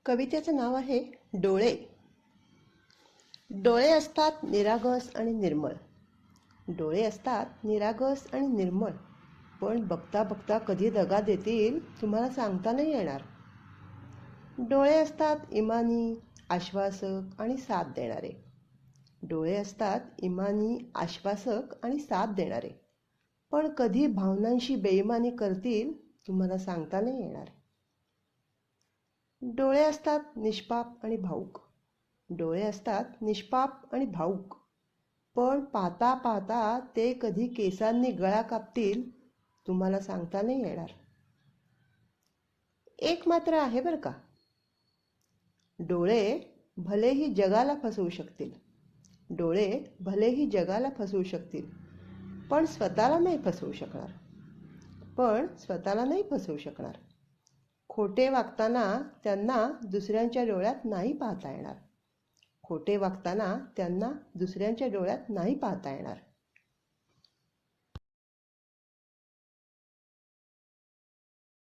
कवितेचं नाव आहे डोळे. डोळे असतात निरागस आणि निर्मळ. डोळे असतात निरागस आणि निर्मळ, पण बघता बघता कधी दगा देतील तुम्हाला सांगता नाही येणार. डोळे असतात इमानी, आश्वासक आणि साथ देणारे. डोळे असतात इमानी, आश्वासक आणि साथ देणारे, पण कधी भावनांशी बेईमानी करतील तुम्हाला सांगता नाही येणार. डोळे असतात निष्पाप आणि भावूक. डोळे असतात निष्पाप आणि भावूक, पण पाहता पाहता ते कधी केसांनी गळा कापतील तुम्हाला सांगता नाही येणार. एक मात्र आहे बरं का, डोळे भलेही जगाला फसवू शकतील. डोळे भलेही जगाला फसवू शकतील, पण स्वतःला नाही फसवू शकणार. खोटे वागताना त्यांना दुसऱ्यांच्या डोळ्यात नाही पाहता येणार. खोटे वागताना त्यांना दुसऱ्यांच्या डोळ्यात नाही पाहता येणार.